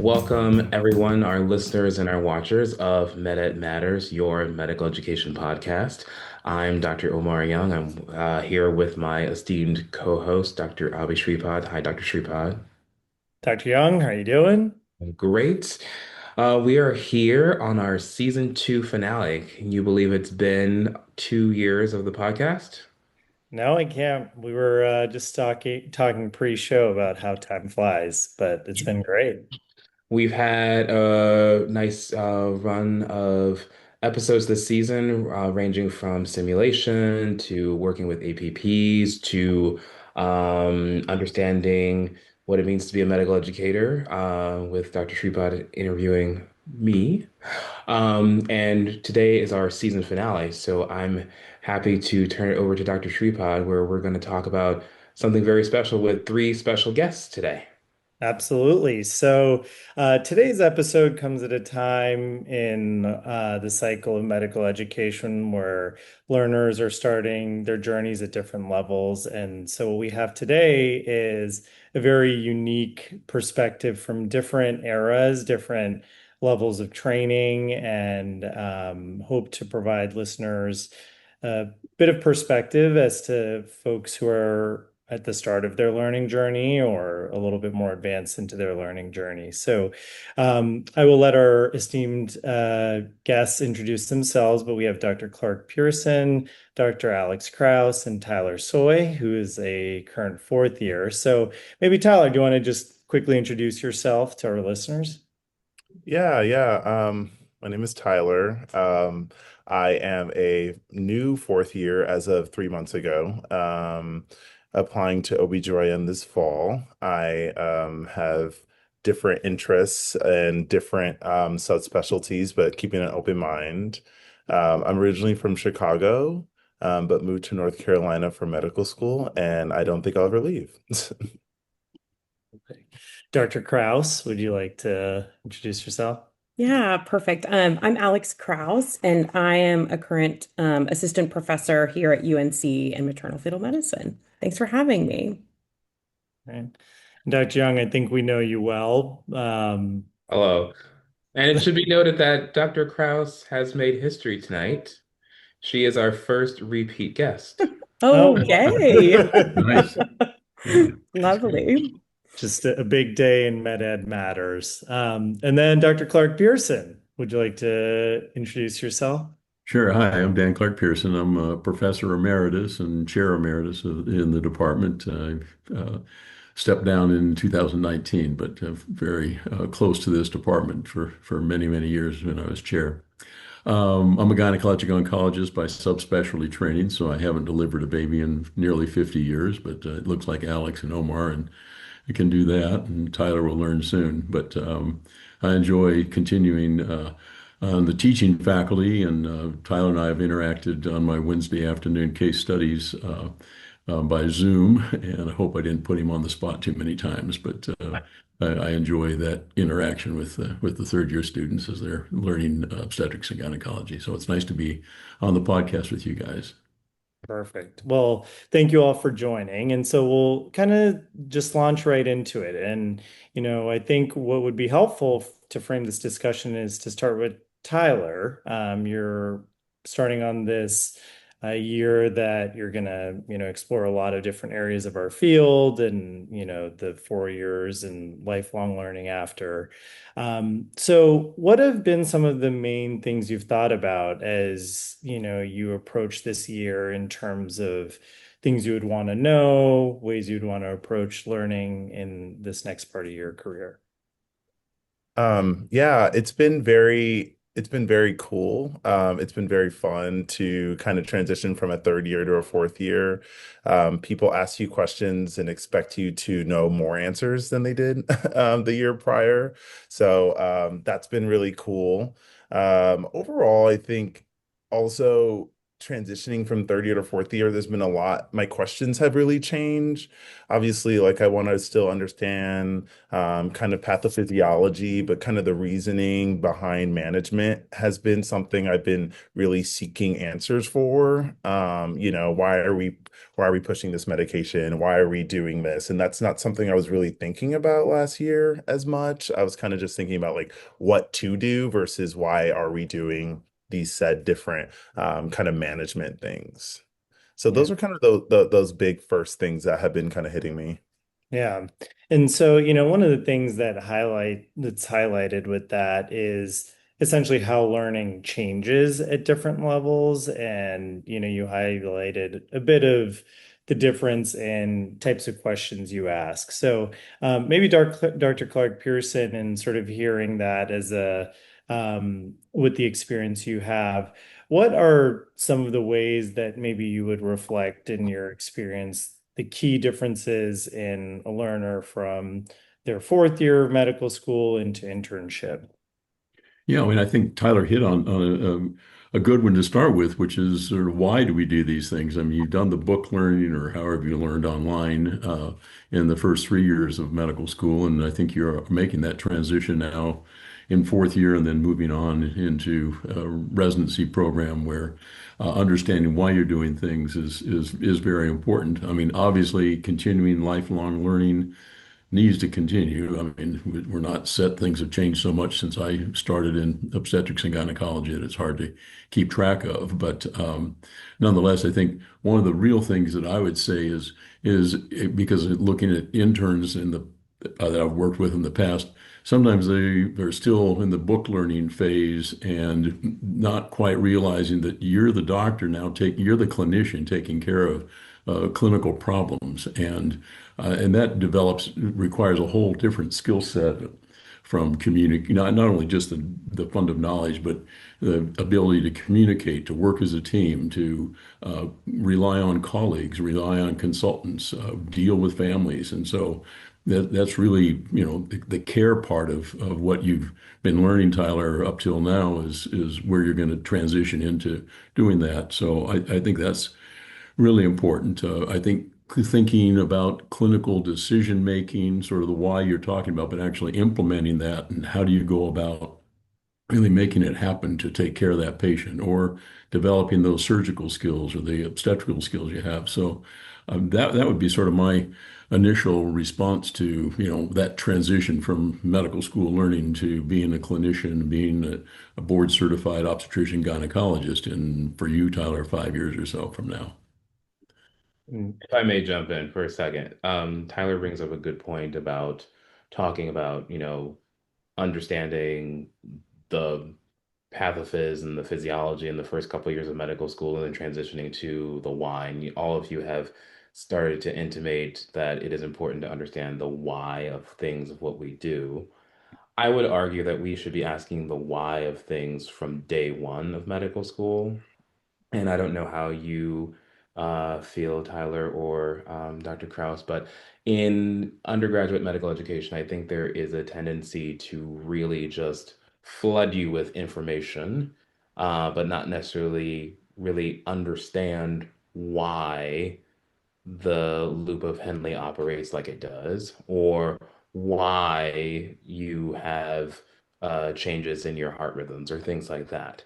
Welcome, everyone, our listeners and our watchers of MedEd Matters, your medical education podcast. I'm Dr. Omar Young. I'm here with my esteemed co-host, Dr. Abhi Shripad. Hi, Dr. Shripad. Dr. Young, how you doing? Great. We are here on our season two finale. Can you believe it's been 2 years of the podcast? No, I can't. We were just talking pre-show about how time flies, but it's been great. We've had a nice run of episodes this season, ranging from simulation to working with APPs to understanding what it means to be a medical educator, with Dr. Shripad interviewing me. And today is our season finale, so I'm happy to turn it over to Dr. Shripad, where we're going to talk about something very special with three special guests today. Absolutely. So today's episode comes at a time in the cycle of medical education where learners are starting their journeys at different levels. And so what we have today is a very unique perspective from different eras, different levels of training, and hope to provide listeners a bit of perspective as to folks who are at the start of their learning journey or a little bit more advanced into their learning journey. So I will let our esteemed guests introduce themselves, but we have Dr. Clark Pearson, Dr. Alex Kraus, and Tyler Soy, who is a current fourth year. So maybe Tyler, do you want to just quickly introduce yourself to our listeners? Yeah. My name is Tyler. I am a new fourth year as of 3 months ago, applying to OB/GYN this fall. I have different interests and different subspecialties, but keeping an open mind. I'm originally from Chicago, but moved to North Carolina for medical school, and I don't think I'll ever leave. Okay. Dr. Kraus, would you like to introduce yourself? Yeah, perfect. I'm Alex Kraus, and I am a current assistant professor here at UNC in maternal fetal medicine. Thanks for having me. Right. Dr. Young, I think we know you well. Hello. And it should be noted that Dr. Kraus has made history tonight. She is our first repeat guest. Oh, Okay. Nice. Yeah. Lovely. just a big day in MedEd Matters. And then Dr. Clark Pearson, would you like to introduce yourself? Sure. Hi, I'm Dan Clark Pearson. I'm a professor emeritus and chair emeritus in the department. I stepped down in 2019, but very close to this department for many, many years when I was chair. I'm a gynecologic oncologist by subspecialty training, so I haven't delivered a baby in nearly 50 years, but it looks like Alex and Omar and I can do that, and Tyler will learn soon. But I enjoy continuing on the teaching faculty, and Tyler and I have interacted on my Wednesday afternoon case studies by Zoom, and I hope I didn't put him on the spot too many times, but I enjoy that interaction with the third year students as they're learning obstetrics and gynecology. So it's nice to be on the podcast with you guys. Perfect. Well, thank you all for joining. And so we'll kind of just launch right into it. And, I think what would be helpful to frame this discussion is to start with Tyler. You're starting on this year that you're going to, explore a lot of different areas of our field and, the 4 years and lifelong learning after. So what have been some of the main things you've thought about as, you approach this year in terms of things you would want to know, ways you'd want to approach learning in this next part of your career? Yeah, it's been very cool. It's been very fun to kind of transition from a third year to a fourth year. People ask you questions and expect you to know more answers than they did the year prior. So that's been really cool. Overall, I think also transitioning from third year to fourth year, there's been a lot. My questions have really changed. Obviously, like I want to still understand kind of pathophysiology, but kind of the reasoning behind management has been something I've been really seeking answers for. Why are we pushing this medication? Why are we doing this? And that's not something I was really thinking about last year as much. I was kind of just thinking about like what to do versus why are we doing these said different kind of management things. So Yeah. those are kind of those big first things that have been kind of hitting me. Yeah. And so, one of the things that's highlighted with that is essentially how learning changes at different levels. And, you highlighted a bit of the difference in types of questions you ask. So maybe Dr. Clark Pearson, and sort of hearing that as with the experience you have, what are some of the ways that maybe you would reflect in your experience the key differences in a learner from their fourth year of medical school into internship? Yeah, I mean, I think Tyler hit on a good one to start with, which is sort of why do we do these things? I mean, you've done the book learning or however you learned online in the first 3 years of medical school, and I think you're making that transition now in fourth year and then moving on into a residency program where understanding why you're doing things is very important. I mean, obviously, continuing lifelong learning needs to continue. I mean, we're not set. Things have changed so much since I started in obstetrics and gynecology that it's hard to keep track of. But nonetheless, I think one of the real things that I would say is because looking at interns in the that I've worked with in the past, sometimes they're still in the book learning phase and not quite realizing that you're the doctor now, you're the clinician taking care of clinical problems, and that requires a whole different skill set from communicating, not only just the fund of knowledge, but the ability to communicate, to work as a team, to rely on colleagues, rely on consultants, deal with families. And so that's really, the care part of what you've been learning, Tyler, up till now is where you're going to transition into doing that. So I think that's really important. I think thinking about clinical decision making, sort of the why you're talking about, but actually implementing that and how do you go about really making it happen to take care of that patient or developing those surgical skills or the obstetrical skills you have. So that would be sort of my initial response to that transition from medical school learning to being a clinician, being a board certified obstetrician gynecologist, and for you, Tyler, 5 years or so from now. Mm. If I may jump in for a second, Tyler brings up a good point about talking about, understanding the pathophys and the physiology in the first couple of years of medical school and then transitioning to the why. And all of you have started to intimate that it is important to understand the why of things of what we do. I would argue that we should be asking the why of things from day one of medical school. And I don't know how you feel, Tyler or Dr. Kraus, but in undergraduate medical education, I think there is a tendency to really just flood you with information, but not necessarily really understand why the loop of Henle operates like it does, or why you have changes in your heart rhythms or things like that,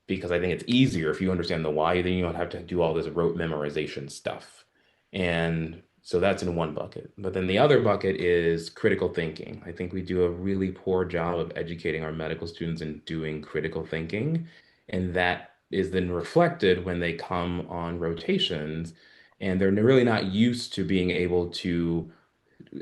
because I think it's easier if you understand the why, then you don't have to do all this rote memorization stuff. And so that's in one bucket. But then the other bucket is critical thinking. I think we do a really poor job of educating our medical students in doing critical thinking. And that is then reflected when they come on rotations. And they're really not used to being able to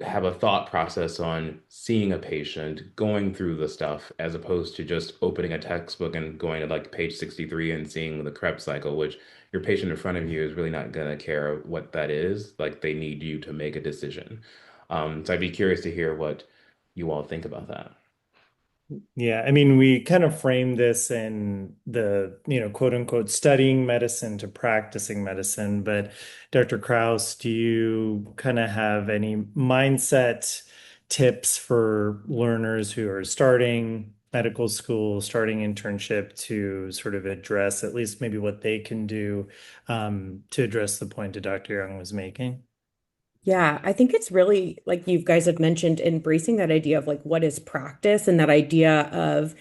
have a thought process on seeing a patient, going through the stuff, as opposed to just opening a textbook and going to like page 63 and seeing the Krebs cycle, which your patient in front of you is really not going to care what that is. Like they need you to make a decision. So I'd be curious to hear what you all think about that. Yeah, I mean, we kind of frame this in the, quote unquote, studying medicine to practicing medicine. But Dr. Kraus, do you kind of have any mindset tips for learners who are starting medical school, starting internship to sort of address at least maybe what they can do to address the point that Dr. Young was making? Yeah, I think it's really like you guys have mentioned, embracing that idea of like what is practice and that idea of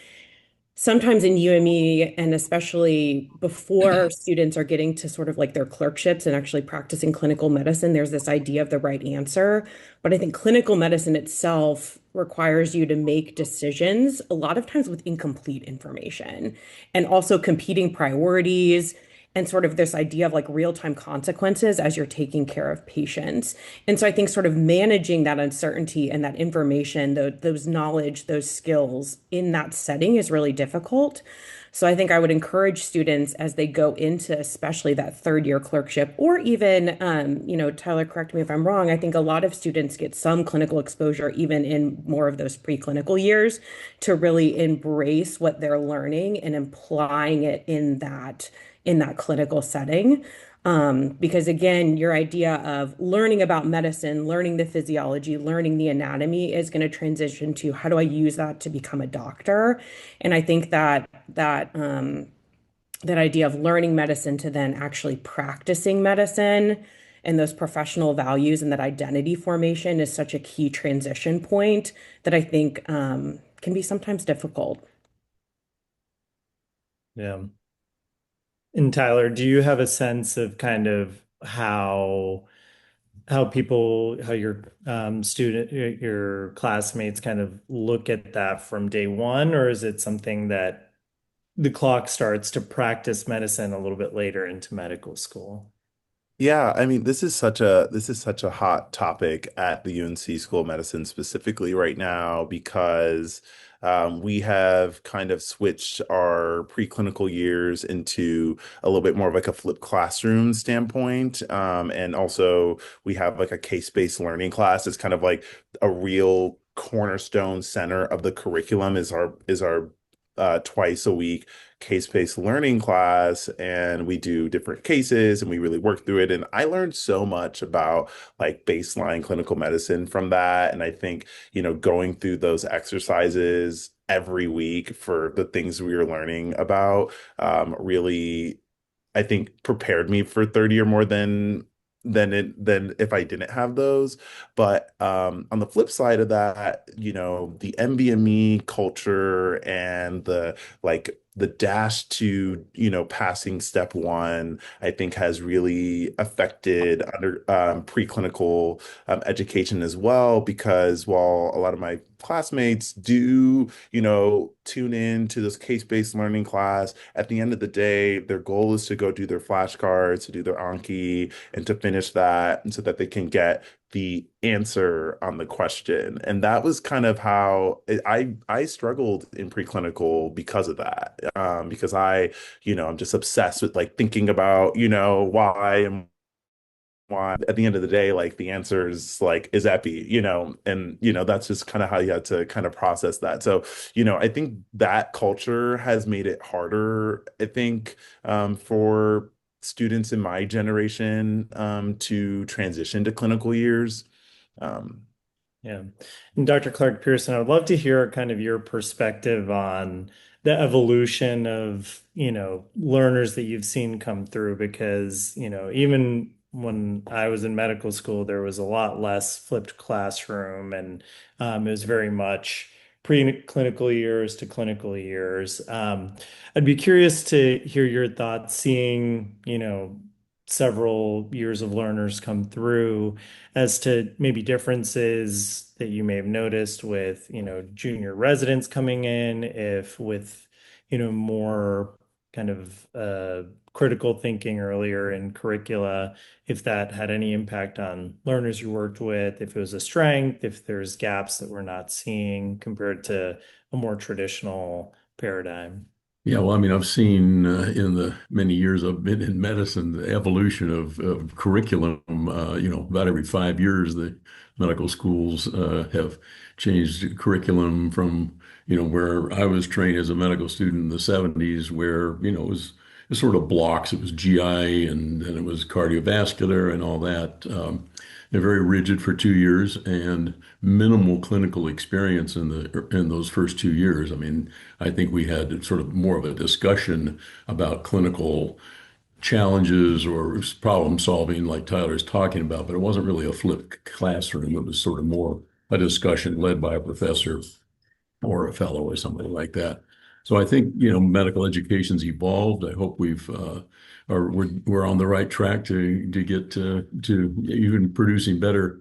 sometimes in UME, and especially before students are getting to sort of like their clerkships and actually practicing clinical medicine, there's this idea of the right answer. But I think clinical medicine itself requires you to make decisions a lot of times with incomplete information and also competing priorities and sort of this idea of like real-time consequences as you're taking care of patients. And so I think sort of managing that uncertainty and that information, those knowledge, those skills in that setting is really difficult. So I think I would encourage students as they go into especially that third year clerkship, or even, Tyler, correct me if I'm wrong. I think a lot of students get some clinical exposure even in more of those preclinical years to really embrace what they're learning and applying it in that clinical setting. Because again, your idea of learning about medicine, learning the physiology, learning the anatomy is going to transition to how do I use that to become a doctor? And I think that idea of learning medicine to then actually practicing medicine and those professional values and that identity formation is such a key transition point that I think can be sometimes difficult. Yeah. And Tyler, do you have a sense of kind of how your your classmates kind of look at that from day one, or is it something that the clock starts to practice medicine a little bit later into medical school? Yeah, I mean, this is such a hot topic at the UNC School of Medicine specifically right now because we have kind of switched our preclinical years into a little bit more of like a flipped classroom standpoint. And also we have like a case-based learning class. It's kind of like a real cornerstone center of the curriculum is our twice a week case-based learning class, and we do different cases and we really work through it. And I learned so much about like baseline clinical medicine from that. And I think, going through those exercises every week for the things we were learning about really, I think, prepared me for 30 or more than if I didn't have those. But on the flip side of that, the MBME culture and the dash to, passing step one, I think has really affected under preclinical education as well, because while a lot of my classmates do, tune in to this case-based learning class, at the end of the day, their goal is to go do their flashcards, to do their Anki, and to finish that, and so that they can get the answer on the question. And that was kind of how I struggled in preclinical because of that. Because I'm just obsessed with like thinking about, why and why. At the end of the day, like the answer is like is epi, and that's just kind of how you had to kind of process that. So, I think that culture has made it harder, I think, for students in my generation to transition to clinical years. Um, Yeah. And Dr. Clark Pearson, I would love to hear kind of your perspective on the evolution of, learners that you've seen come through because, even when I was in medical school, there was a lot less flipped classroom and it was very much pre-clinical years to clinical years. I'd be curious to hear your thoughts seeing, several years of learners come through as to maybe differences that you may have noticed with, junior residents coming in, if with, more kind of critical thinking earlier in curricula, if that had any impact on learners you worked with, if it was a strength, if there's gaps that we're not seeing compared to a more traditional paradigm. Yeah, well, I mean, I've seen in the many years I've been in medicine the evolution of curriculum. About every 5 years, the medical schools have changed curriculum from, where I was trained as a medical student in the 70s, where, it was sort of blocks. It was GI and then it was cardiovascular and all that. they're very rigid for 2 years and minimal clinical experience in those first 2 years. I mean, I think we had sort of more of a discussion about clinical challenges or problem solving like Tyler's talking about, but it wasn't really a flipped classroom. It was sort of more a discussion led by a professor or a fellow or somebody like that. So I think, medical education's evolved. I hope we're on the right track to get to even producing better,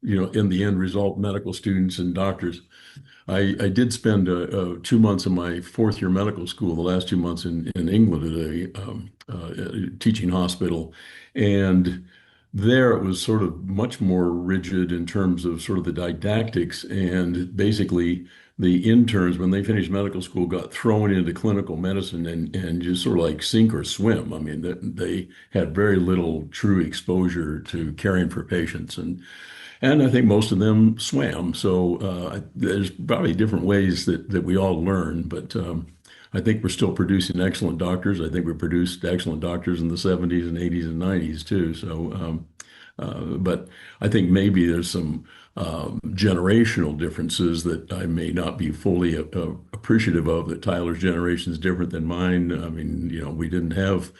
in the end result, medical students and doctors. I did spend 2 months of my fourth year medical school, the last 2 months in England at a teaching hospital. And there it was sort of much more rigid in terms of sort of the didactics. And basically, the interns, when they finished medical school, got thrown into clinical medicine and just sort of like sink or swim. I mean, they had very little true exposure to caring for patients. And I think most of them swam. So there's probably different ways that we all learn, but I think we're still producing excellent doctors. I think we produced excellent doctors in the 70s and 80s and 90s too. So, but I think maybe there's some generational differences that I may not be fully appreciative of, that Tyler's generation is different than mine. I mean, we didn't have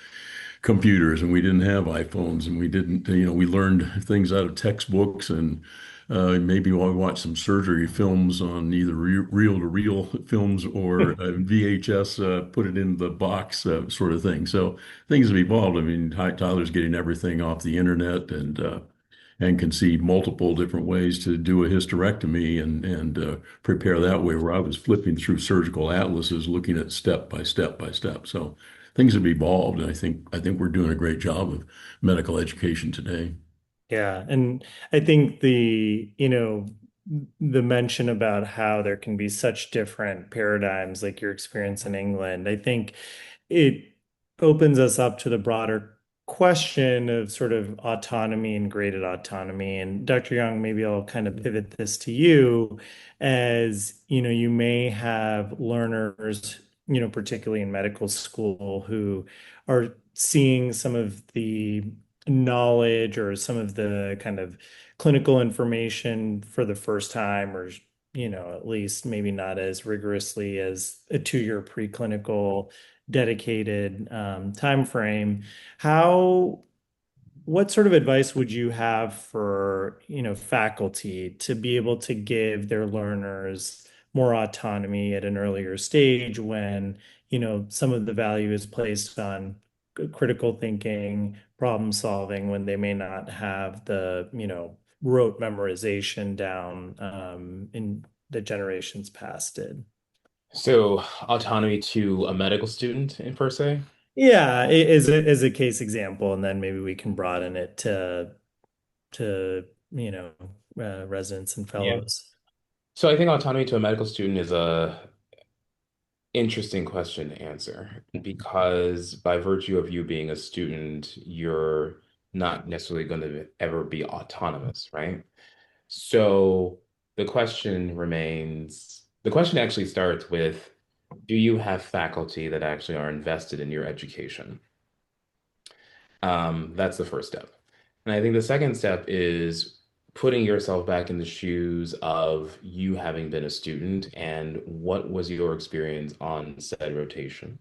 computers and we didn't have iPhones and we didn't, we learned things out of textbooks and maybe we'll watch some surgery films on either reel-to-reel films or VHS, put it in the box sort of thing. So things have evolved. I mean, Tyler's getting everything off the internet and can see multiple different ways to do a hysterectomy and prepare that way, where I was flipping through surgical atlases, looking at step by step by step. So things have evolved, and I think we're doing a great job of medical education today. Yeah, and I think the mention about how there can be such different paradigms like your experience in England, I think it opens us up to the broader question of sort of autonomy and graded autonomy. And Dr. Young, maybe I'll kind of pivot this to you as, you may have learners, particularly in medical school, who are seeing some of the knowledge or some of the kind of clinical information for the first time, or at least maybe not as rigorously as a 2 year preclinical dedicated time frame. How What sort of advice would you have for, faculty to be able to give their learners more autonomy at an earlier stage when, some of the value is placed on critical thinking, problem solving, when they may not have the, rote memorization down in the generations past did? So autonomy to a medical student in per se? Yeah, as a case example, and then maybe we can broaden it to residents and Yeah. fellows. So I think autonomy to a medical student is a interesting question to answer because by virtue of you being a student, you're not necessarily going to ever be autonomous, right? So the question actually starts with, do you have faculty that actually are invested in your education? That's the first step. And I think the second step is putting yourself back in the shoes of you having been a student and what was your experience on said rotation?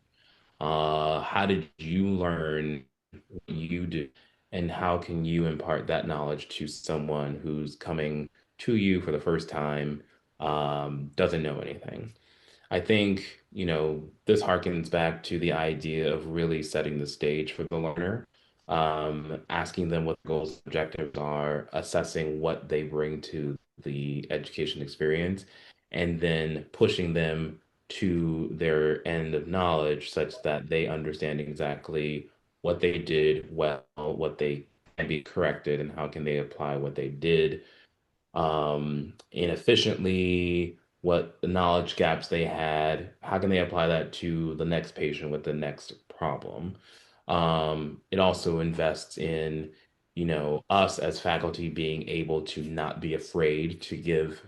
How did you learn what you do? And how can you impart that knowledge to someone who's coming to you for the first time, doesn't know anything? I think, this harkens back to the idea of really setting the stage for the learner, asking them what the goals and objectives are, assessing what they bring to the education experience, and then pushing them to their end of knowledge such that they understand exactly what they did well, what they can be corrected, and how can they apply what they did inefficiently, what the knowledge gaps they had, how can they apply that to the next patient with the next problem. It also invests in, us as faculty being able to not be afraid to give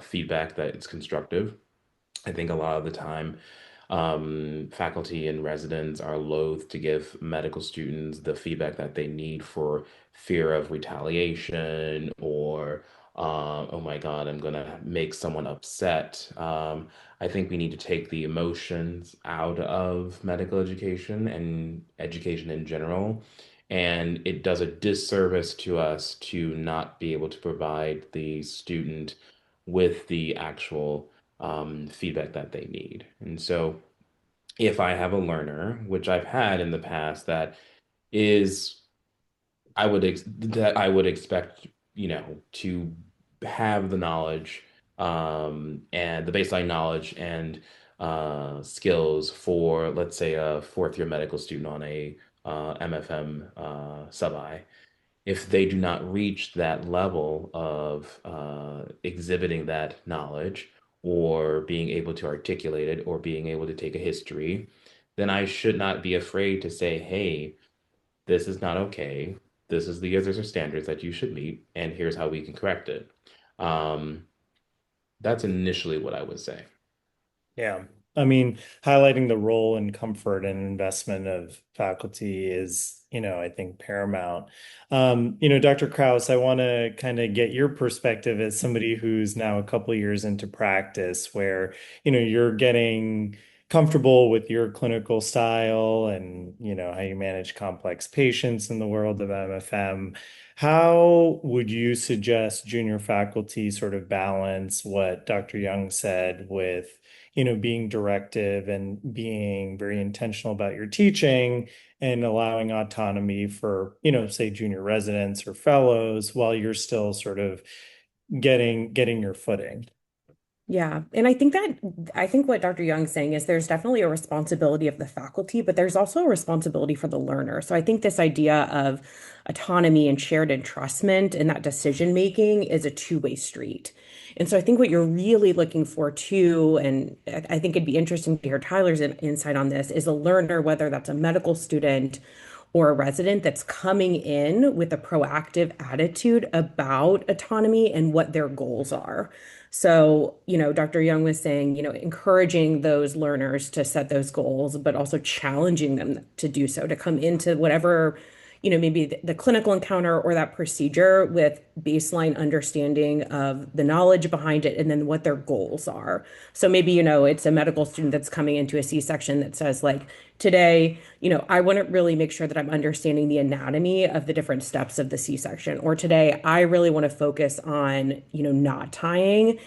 feedback that it's constructive. I think a lot of the time, Faculty and residents are loath to give medical students the feedback that they need for fear of retaliation or, oh my God, I'm gonna make someone upset. I think we need to take the emotions out of medical education and education in general. And it does a disservice to us to not be able to provide the student with the actual feedback that they need. And so, if I have a learner, which I've had in the past, that is, that I would expect, to have the knowledge, and the baseline knowledge and skills for, let's say, a fourth year medical student on a MFM sub-I. If they do not reach that level of exhibiting that knowledge or being able to articulate it or being able to take a history, then I should not be afraid to say, hey, this is not okay. These are standards that you should meet, and here's how we can correct it. Um, that's initially what I would say. Yeah. I mean, highlighting the role and comfort and investment of faculty is, I think paramount. Dr. Kraus, I want to kind of get your perspective as somebody who's now a couple years into practice where, you're getting comfortable with your clinical style and, how you manage complex patients in the world of MFM. How would you suggest junior faculty sort of balance what Dr. Young said with being directive and being very intentional about your teaching and allowing autonomy for, say junior residents or fellows while you're still sort of getting your footing. Yeah. And I think what Dr. Young's saying is there's definitely a responsibility of the faculty, but there's also a responsibility for the learner. So I think this idea of autonomy and shared entrustment and that decision making is a two-way street. And so I think what you're really looking for too, and I think it'd be interesting to hear Tyler's insight on this, is a learner, whether that's a medical student or a resident that's coming in with a proactive attitude about autonomy and what their goals are. So, Dr. Young was saying, encouraging those learners to set those goals, but also challenging them to do so, to come into whatever, maybe the clinical encounter or that procedure with baseline understanding of the knowledge behind it and then what their goals are. So maybe, it's a medical student that's coming into a C-section that says, like, today, I want to really make sure that I'm understanding the anatomy of the different steps of the C-section. Or today, I really want to focus on, knot tying.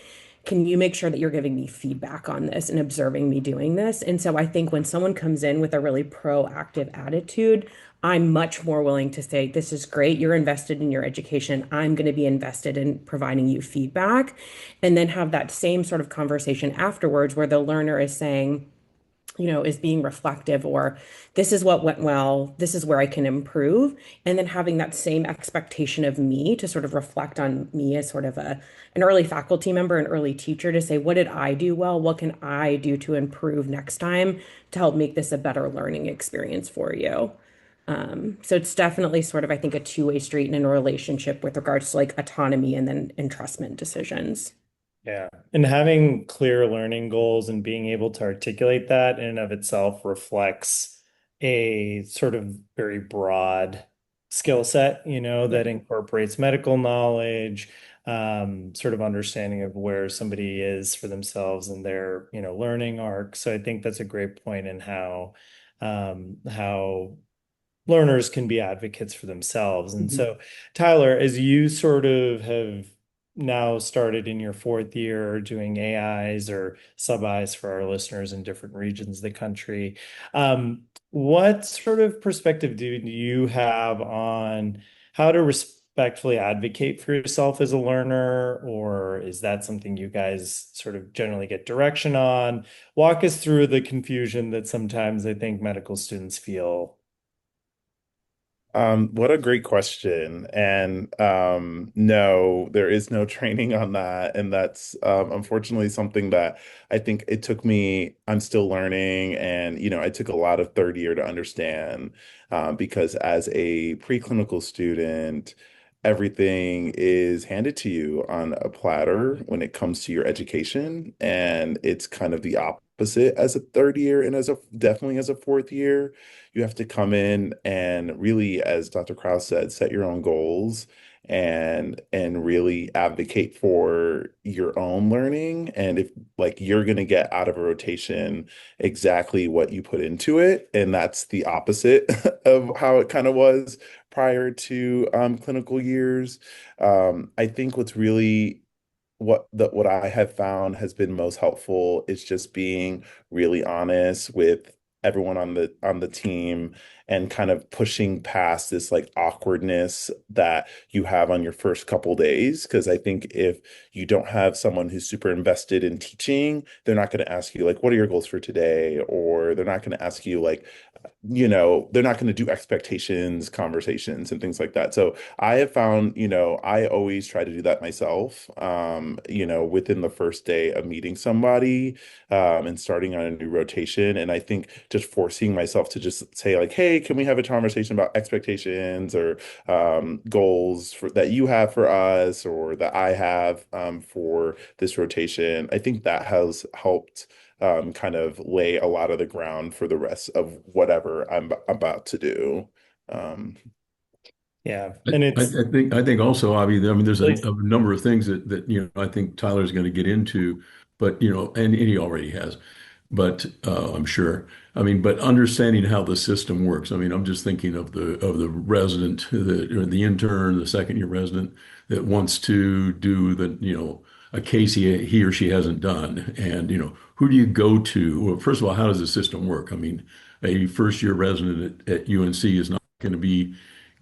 Can you make sure that you're giving me feedback on this and observing me doing this? And so I think when someone comes in with a really proactive attitude, I'm much more willing to say, this is great. You're invested in your education. I'm going to be invested in providing you feedback. And then have that same sort of conversation afterwards where the learner is saying, is being reflective, or this is what went well, this is where I can improve. And then having that same expectation of me to sort of reflect on me as sort of an early faculty member, an early teacher, to say, what did I do well? What can I do to improve next time to help make this a better learning experience for you? So it's definitely sort of, I think, a two-way street in a relationship with regards to like autonomy and then entrustment decisions. Yeah. And having clear learning goals and being able to articulate that in and of itself reflects a sort of very broad skill set, that incorporates medical knowledge, sort of understanding of where somebody is for themselves and their, learning arc. So I think that's a great point in how learners can be advocates for themselves. And Mhm. so, Tyler, as you sort of have now started in your fourth year doing AIs or sub-Is for our listeners in different regions of the country, what sort of perspective do you have on how to respectfully advocate for yourself as a learner, or is that something you guys sort of generally get direction on? Walk us through the confusion that sometimes I think medical students feel. What a great question. And no, there is no training on that. And that's unfortunately something that I think it took me, I'm still learning. And, I took a lot of third year to understand because as a preclinical student, everything is handed to you on a platter when it comes to your education. And it's kind of the opposite opposite as a third year and as a definitely as a fourth year. You have to come in and really, as Dr. Krause said, set your own goals and really advocate for your own learning. And if like you're going to get out of a rotation exactly what you put into it, and that's the opposite of how it kind of was prior to clinical years. I think what's really what I have found has been most helpful is just being really honest with everyone on the team and kind of pushing past this like awkwardness that you have on your first couple days. Because I think if you don't have someone who's super invested in teaching, they're not going to ask you like, what are your goals for today? Or they're not going to ask you like, they're not going to do expectations, conversations, and things like that. So I have found, I always try to do that myself, within the first day of meeting somebody, and starting on a new rotation. And I think just forcing myself to just say, like, hey, can we have a conversation about expectations or goals that you have for us or that I have for this rotation? I think that has helped kind of lay a lot of the ground for the rest of whatever I'm about to do. Um, Yeah. And it's I think also, Avi, I mean, there's really, a number of things that I think Tyler's going to get into, but and he already has, but I'm sure. I mean, but understanding how the system works. I mean, I'm just thinking of the resident, or the intern, the second year resident that wants to do a case he or she hasn't done, and who do you go to? Well, first of all, how does the system work? I mean, a first year resident at UNC is not going to be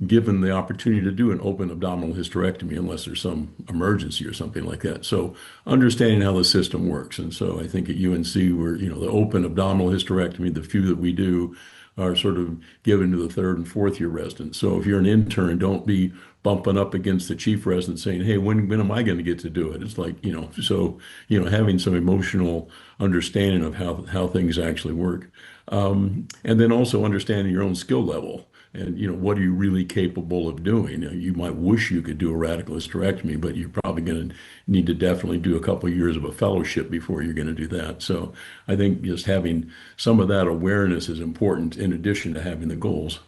given the opportunity to do an open abdominal hysterectomy unless there's some emergency or something like that. So understanding how the system works. And so I think at UNC, where, the open abdominal hysterectomy, the few that we do are sort of given to the third and fourth year residents. So if you're an intern, don't be bumping up against the chief resident saying, hey, when am I going to get to do it? It's like, having some emotional understanding of how things actually work. And then also understanding your own skill level. And what are you really capable of doing? You might wish you could do a radical hysterectomy, but you're probably going to need to definitely do a couple of years of a fellowship before you're going to do that. So I think just having some of that awareness is important in addition to having the goals.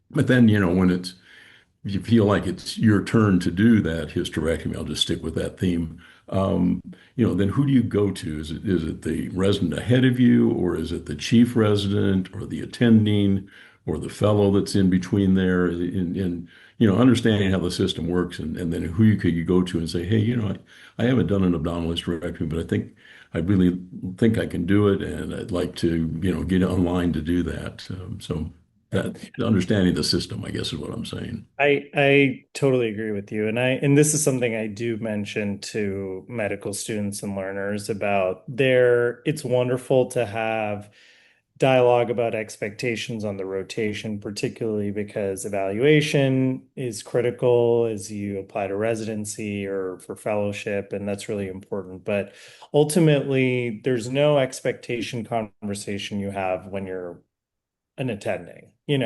But then, when you feel like it's your turn to do that hysterectomy, I'll just stick with that theme. Then who do you go to? Is it the resident ahead of you, or is it the chief resident, or the attending, or the fellow that's in between there? And understanding how the system works, and then who you go to and say, hey, I haven't done an abdominal hysterectomy, but I really think I can do it, and I'd like to, get online to do that. So that understanding the system, I guess, is what I'm saying. I totally agree with you. And this is something I do mention to medical students and learners about it's wonderful to have dialogue about expectations on the rotation, particularly because evaluation is critical as you apply to residency or for fellowship, and that's really important. But ultimately, there's no expectation conversation you have when you're an attending. You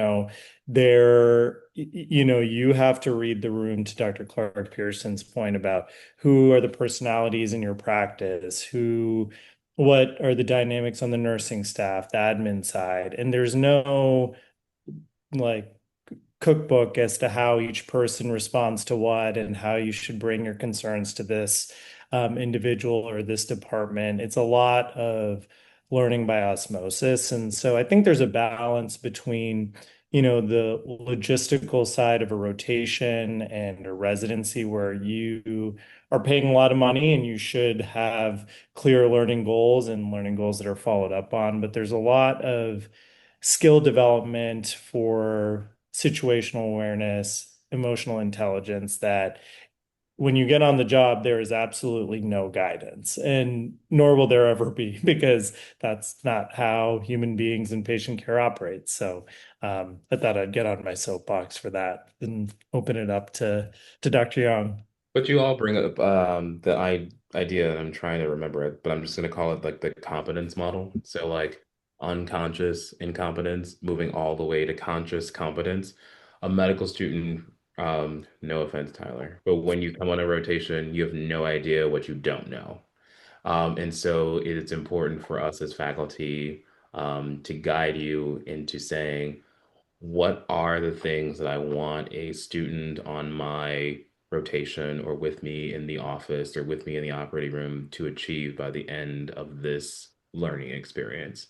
have to read the room, to Dr. Clark Pearson's point about who are the personalities in your practice, what are the dynamics on the nursing staff, the admin side. And there's no like cookbook as to how each person responds to what and how you should bring your concerns to this individual or this department. It's a lot of learning by osmosis. And so I think there's a balance between, the logistical side of a rotation and a residency where you are paying a lot of money and you should have clear learning goals and learning goals that are followed up on. But there's a lot of skill development for situational awareness, emotional intelligence that when you get on the job, there is absolutely no guidance, and nor will there ever be, because that's not how human beings in patient care operate. So I thought I'd get on my soapbox for that and open it up to Dr. Young. But you all bring up the idea, and I'm trying to remember it, but I'm just going to call it like the competence model. So, like unconscious incompetence, moving all the way to conscious competence. A medical student, no offense, Tyler, but when you come on a rotation, you have no idea what you don't know. And so it's important for us as faculty to guide you into saying, what are the things that I want a student on my rotation or with me in the office or with me in the operating room to achieve by the end of this learning experience,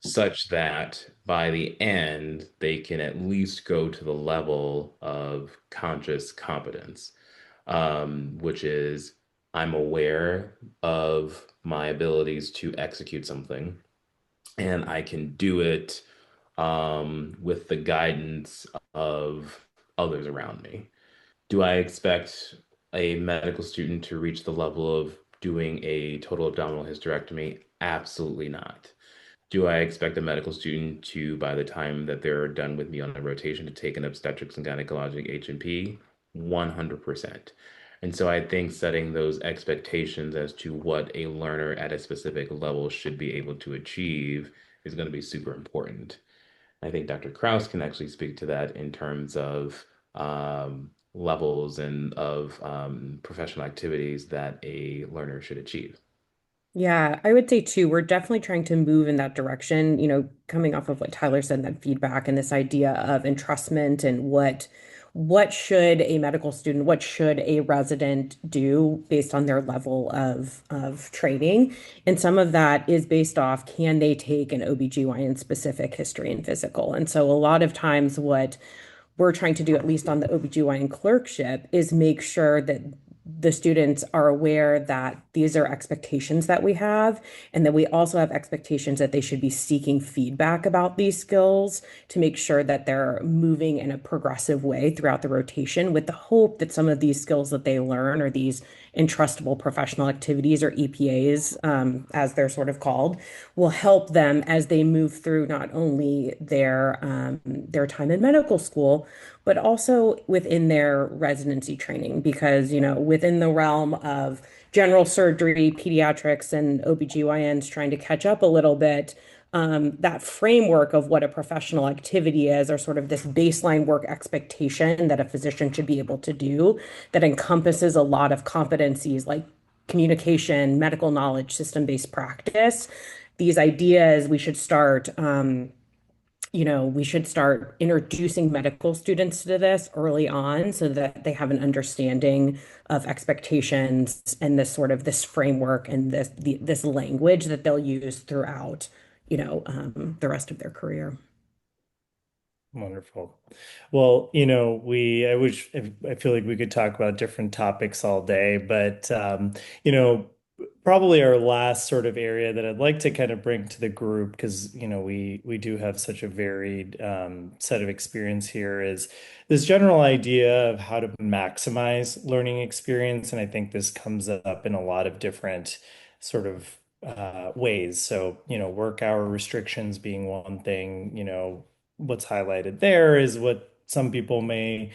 such that by the end, they can at least go to the level of conscious competence, which is I'm aware of my abilities to execute something and I can do it with the guidance of others around me. Do I expect a medical student to reach the level of doing a total abdominal hysterectomy? Absolutely not. Do I expect a medical student to, by the time that they're done with me on a rotation, to take an obstetrics and gynecologic H&P? 100%. And so I think setting those expectations as to what a learner at a specific level should be able to achieve is going to be super important. I think Dr. Kraus can actually speak to that in terms of levels and of professional activities that a learner should achieve. Yeah, I would say too, we're definitely trying to move in that direction, coming off of what Tyler said, that feedback and this idea of entrustment and what should a medical student, what should a resident do based on their level of training. And some of that is based off, can they take an OBGYN specific history and physical? And so a lot of times what we're trying to do, at least on the OBGYN clerkship, is make sure that the students are aware that these are expectations that we have, and that we also have expectations that they should be seeking feedback about these skills to make sure that they're moving in a progressive way throughout the rotation, with the hope that some of these skills that they learn, or these entrustable professional activities, or EPAs, as they're sort of called, will help them as they move through not only their time in medical school, but also within their residency training. Because, within the realm of general surgery, pediatrics, and OBGYNs trying to catch up a little bit, that framework of what a professional activity is, or sort of this baseline work expectation that a physician should be able to do, that encompasses a lot of competencies like communication, medical knowledge, system-based practice. These ideas, we should start introducing medical students to this early on, so that they have an understanding of expectations and this framework and this language that they'll use throughout, the rest of their career. Wonderful. Well, I feel like we could talk about different topics all day, but you know, probably our last sort of area that I'd like to kind of bring to the group, because we do have such a varied set of experience here, is this general idea of how to maximize learning experience. And I think this comes up in a lot of different sort of ways. So, work hour restrictions being one thing. What's highlighted there is what some people may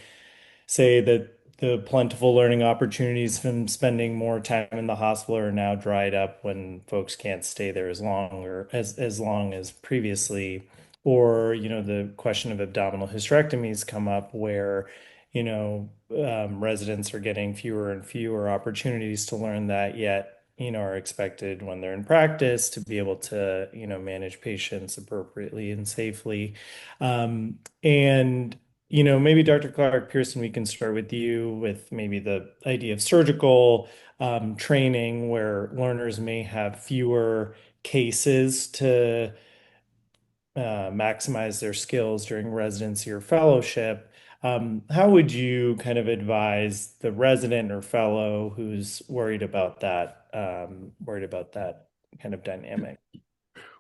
say, that the plentiful learning opportunities from spending more time in the hospital are now dried up when folks can't stay there as long, or as long as previously. Or, the question of abdominal hysterectomies come up, where, residents are getting fewer and fewer opportunities to learn that, yet are expected when they're in practice to be able to, manage patients appropriately and safely. And maybe Dr. Clark Pearson, we can start with you with maybe the idea of surgical training, where learners may have fewer cases to maximize their skills during residency or fellowship. How would you kind of advise the resident or fellow who's worried about that kind of dynamic?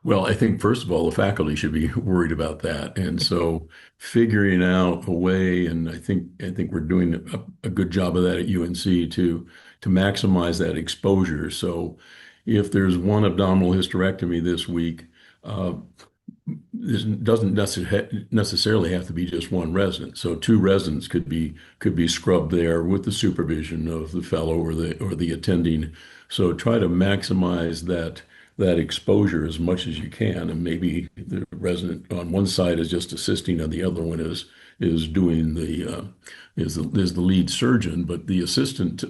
Well, I think first of all, the faculty should be worried about that, and so figuring out a way, and I think we're doing a good job of that at UNC to maximize that exposure. So, if there's one abdominal hysterectomy this week, uh, this doesn't necessarily have to be just one resident. So two residents could be scrubbed there with the supervision of the fellow or the attending. So try to maximize that exposure as much as you can, and maybe the resident on one side is just assisting, and the other one is doing is the lead surgeon, but the assistant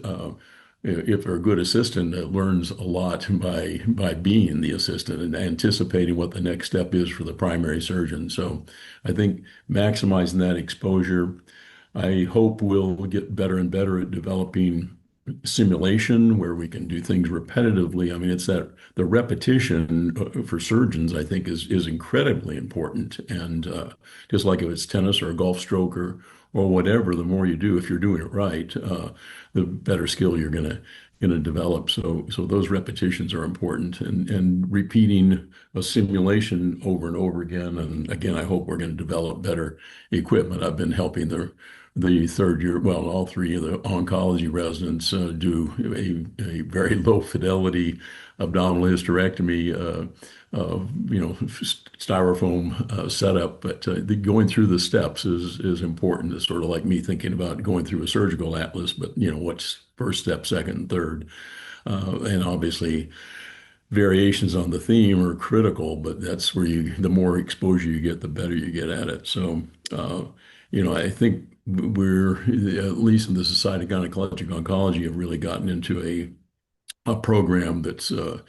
if they're a good assistant, learns a lot by being the assistant and anticipating what the next step is for the primary surgeon. So I think maximizing that exposure, I hope we'll get better and better at developing simulation where we can do things repetitively. I mean, it's that the repetition for surgeons, I think, is incredibly important. And just like if it's tennis or a golf stroke or whatever, the more you do, if you're doing it right, the better skill you're gonna develop. So those repetitions are important, and repeating a simulation over and over again. And again, I hope we're going to develop better equipment. I've been helping the third year, well, all three of the oncology residents do a very low fidelity abdominal hysterectomy, styrofoam setup. But going through the steps is important. It's sort of like me thinking about going through a surgical atlas, but what's first step, second, third, and obviously variations on the theme are critical, but that's where the more exposure you get, the better you get at it. So, I think we're, at least in the Society of Gynecologic Oncology, have really gotten into a program that's uh,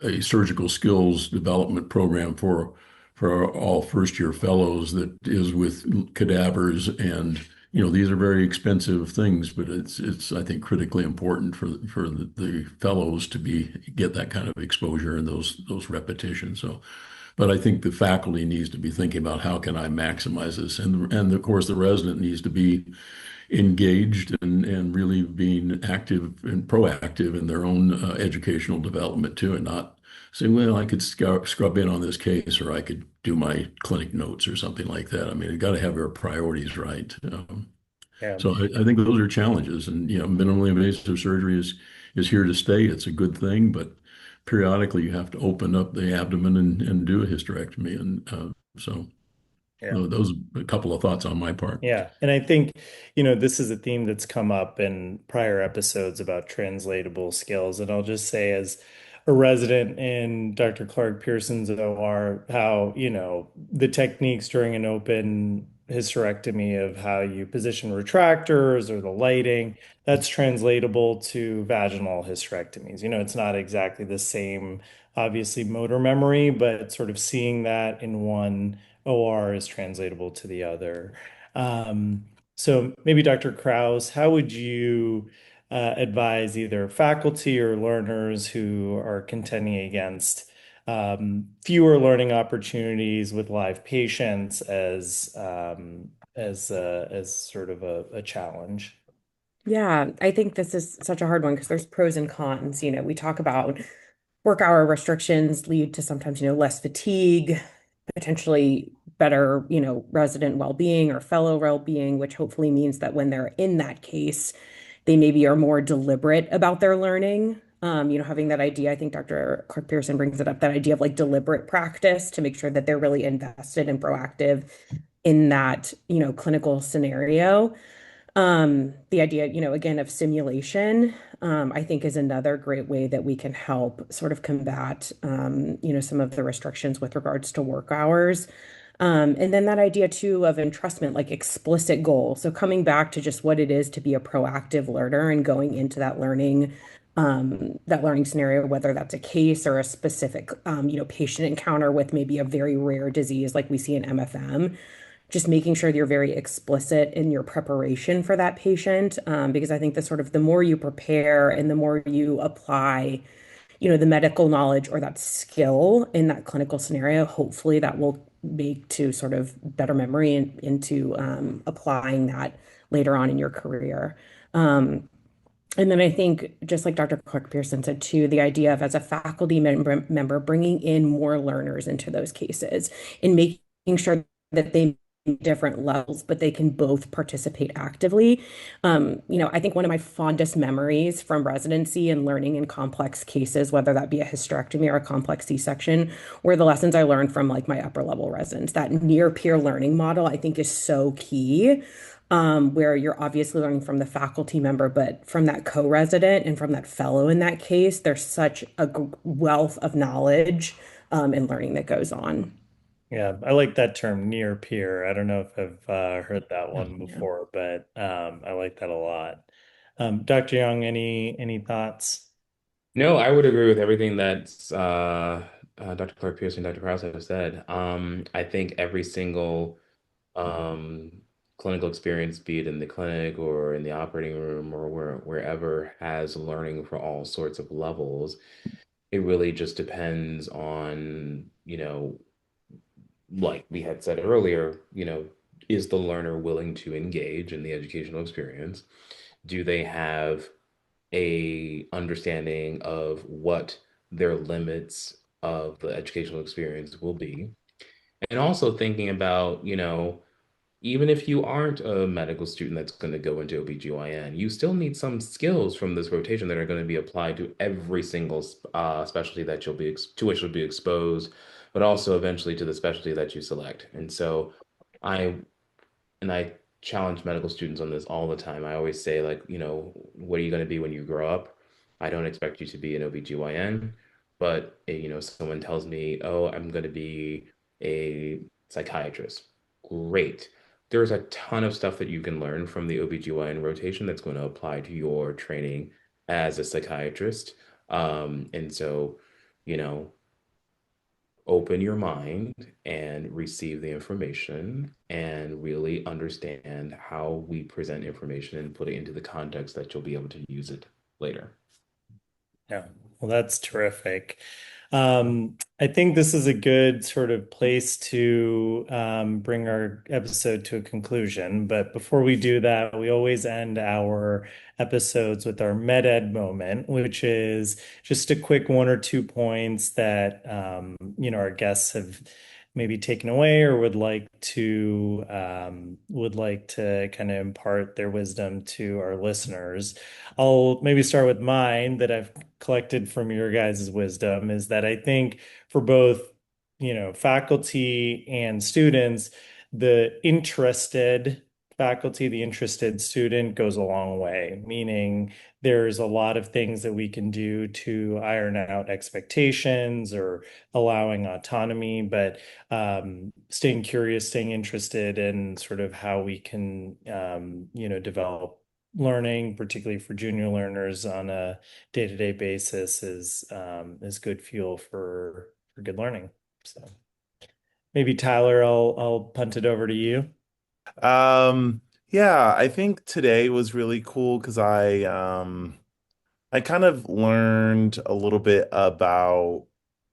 a surgical skills development program for all first year fellows that is with cadavers. And these are very expensive things, but it's I think critically important for the fellows to get that kind of exposure and those repetitions. So but I think the faculty needs to be thinking about how can I maximize this, and of course the resident needs to be engaged and really being active and proactive in their own educational development too, and not say, well, I could scrub in on this case, or I could do my clinic notes or something like that. I mean, you got to have your priorities right. Yeah. So I think those are challenges, and minimally invasive surgery is here to stay. It's a good thing, but periodically you have to open up the abdomen and do a hysterectomy, and so Yeah. those are a couple of thoughts on my part. Yeah. And I think, this is a theme that's come up in prior episodes about translatable skills. And I'll just say, as a resident in Dr. Clark Pearson's OR, how, the techniques during an open hysterectomy of how you position retractors or the lighting, that's translatable to vaginal hysterectomies. It's not exactly the same, obviously, motor memory, but sort of seeing that in one OR is translatable to the other. So maybe Dr. Kraus, how would you advise either faculty or learners who are contending against fewer learning opportunities with live patients as sort of a challenge? Yeah, I think this is such a hard one because there's pros and cons. We talk about work hour restrictions lead to sometimes, less fatigue, potentially better, resident well-being or fellow well-being, which hopefully means that when they're in that case, they maybe are more deliberate about their learning. Having that idea, I think Dr. Clark Pearson brings it up, that idea of like deliberate practice to make sure that they're really invested and proactive in that, clinical scenario. The idea, again, of simulation, I think is another great way that we can help sort of combat, some of the restrictions with regards to work hours. And then that idea too of entrustment, like explicit goals. So coming back to just what it is to be a proactive learner and going into that learning scenario, whether that's a case or a specific, patient encounter with maybe a very rare disease like we see in MFM, just making sure that you're very explicit in your preparation for that patient, because I think the more you prepare and the more you apply, the medical knowledge or that skill in that clinical scenario, hopefully that will make to sort of better memory and into applying that later on in your career. And then I think, just like Dr. Clark Pearson said too, the idea of as a faculty member bringing in more learners into those cases and making sure that they different levels, but they can both participate actively. I think one of my fondest memories from residency and learning in complex cases, whether that be a hysterectomy or a complex C-section, were the lessons I learned from like my upper level residents. That near peer learning model, I think, is so key. Where you're obviously learning from the faculty member, but from that co-resident and from that fellow in that case, there's such a wealth of knowledge and learning that goes on. Yeah, I like that term, near peer. I don't know if I've heard that one Yeah. before, but I like that a lot. Dr. Young, any thoughts? No, I would agree with everything that Dr. Clark Pierce and Dr. Krause have said. I think every single clinical experience, be it in the clinic or in the operating room or wherever, has learning for all sorts of levels. It really just depends on, like we had said earlier, is the learner willing to engage in the educational experience? Do they have a understanding of what their limits of the educational experience will be? And also thinking about, even if you aren't a medical student that's going to go into OBGYN, you still need some skills from this rotation that are going to be applied to every single specialty that to which you'll be exposed, but also eventually to the specialty that you select. And so I I challenge medical students on this all the time. I always say, like, what are you going to be when you grow up? I don't expect you to be an OBGYN, but someone tells me, oh, I'm going to be a psychiatrist. Great. There's a ton of stuff that you can learn from the OBGYN rotation that's going to apply to your training as a psychiatrist. And so, you know, open your mind and receive the information and really understand how we present information and put it into the context that you'll be able to use it later. Yeah, well, that's terrific. I think this is a good sort of place to bring our episode to a conclusion. But before we do that, we always end our episodes with our med-ed moment, which is just a quick one or two points that our guests have maybe taken away or would like to kind of impart their wisdom to our listeners. I'll maybe start with mine that I've collected from your guys' wisdom is that I think for both, faculty and students, the interested faculty, the interested student goes a long way, meaning there's a lot of things that we can do to iron out expectations or allowing autonomy, but staying curious, staying interested in sort of how we can, develop learning, particularly for junior learners on a day-to-day basis, is good fuel for good learning. So maybe Tyler, I'll punt it over to you. Yeah, I think today was really cool because I kind of learned a little bit about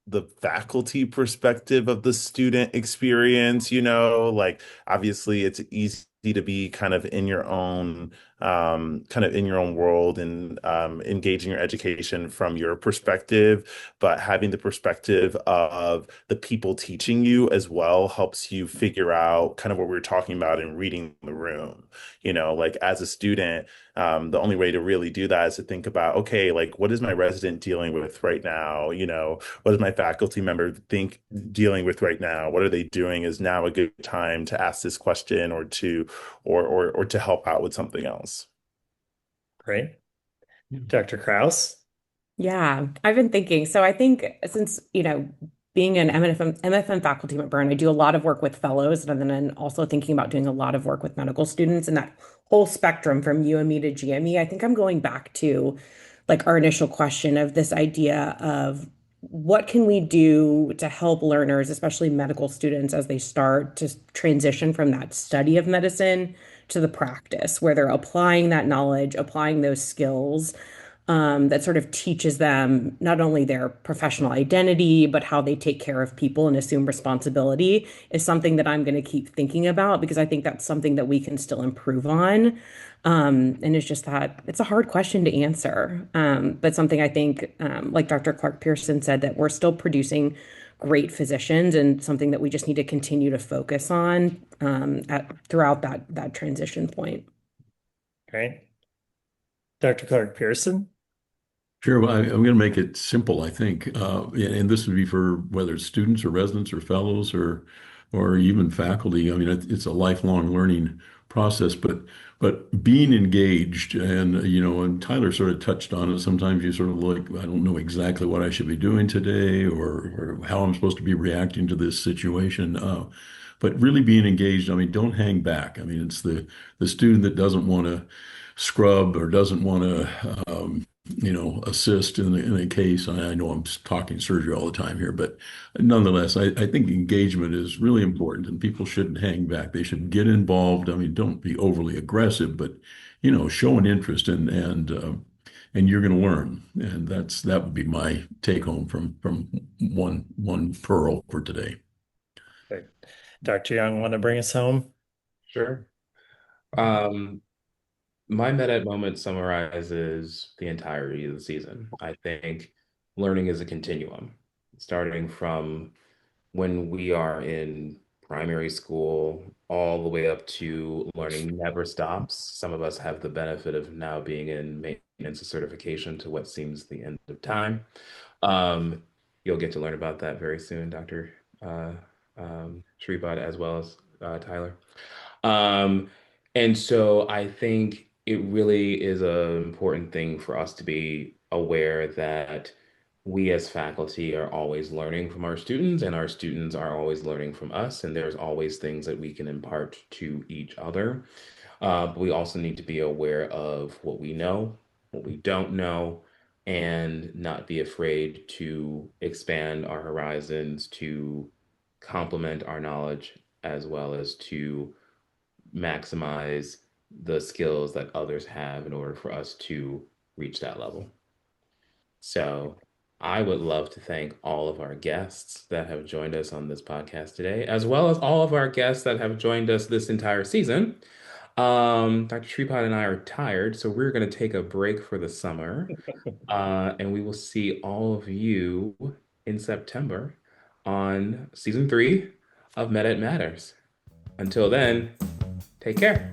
the faculty perspective of the student experience, like obviously it's easy to be kind of in your own world and engaging your education from your perspective, but having the perspective of the people teaching you as well helps you figure out kind of what we were talking about in reading the room. Like as a student, the only way to really do that is to think about, okay, like what is my resident dealing with right now? What is my faculty member dealing with right now? What are they doing? Is now a good time to ask this question or to help out with something else? Great. Dr. Kraus? Yeah, I've been thinking. So I think since, being an MFM faculty member, and I do a lot of work with fellows, and then also thinking about doing a lot of work with medical students and that whole spectrum from UME to GME, I think I'm going back to like our initial question of this idea of what can we do to help learners, especially medical students, as they start to transition from that study of medicine to the practice, where they're applying that knowledge, applying those skills that sort of teaches them not only their professional identity, but how they take care of people and assume responsibility is something that I'm going to keep thinking about because I think that's something that we can still improve on. And it's just that it's a hard question to answer, but something I think, like Dr. Clark Pearson said, that we're still producing great physicians and something that we just need to continue to focus on throughout that transition point. Great. Dr. Clark Pearson? Sure. Well, I'm going to make it simple, I think. And this would be for whether it's students or residents or fellows or even faculty. I mean, it's a lifelong learning process, but being engaged and Tyler sort of touched on it. Sometimes you sort of like, I don't know exactly what I should be doing today or how I'm supposed to be reacting to this situation. but really being engaged. I mean, don't hang back. I mean, it's the student that doesn't want to scrub or doesn't want to, assist in a case. I know I'm talking surgery all the time here, but nonetheless, I think engagement is really important, and people shouldn't hang back. They should get involved. I mean, don't be overly aggressive, but show an interest and you're going to learn. And that would be my take home from one pearl for today. Okay. Dr. Young, want to bring us home? Sure. Um, my med moment summarizes the entirety of the season. I think learning is a continuum, starting from when we are in primary school all the way up to learning never stops. Some of us have the benefit of now being in maintenance of certification to what seems the end of time. Um, you'll get to learn about that very soon, Dr. Uh, Shribad, as well as Tyler. Um, and so I think it really is an important thing for us to be aware that we as faculty are always learning from our students, and our students are always learning from us, and there's always things that we can impart to each other. But we also need to be aware of what we know, what we don't know, and not be afraid to expand our horizons to complement our knowledge as well as to maximize the skills that others have in order for us to reach that level. So I would love to thank all of our guests that have joined us on this podcast today, as well as all of our guests that have joined us this entire season. Dr. Shripad and I are tired, so we're going to take a break for the summer, and we will see all of you in September on season 3 of Med Ed Matters. Until then, take care.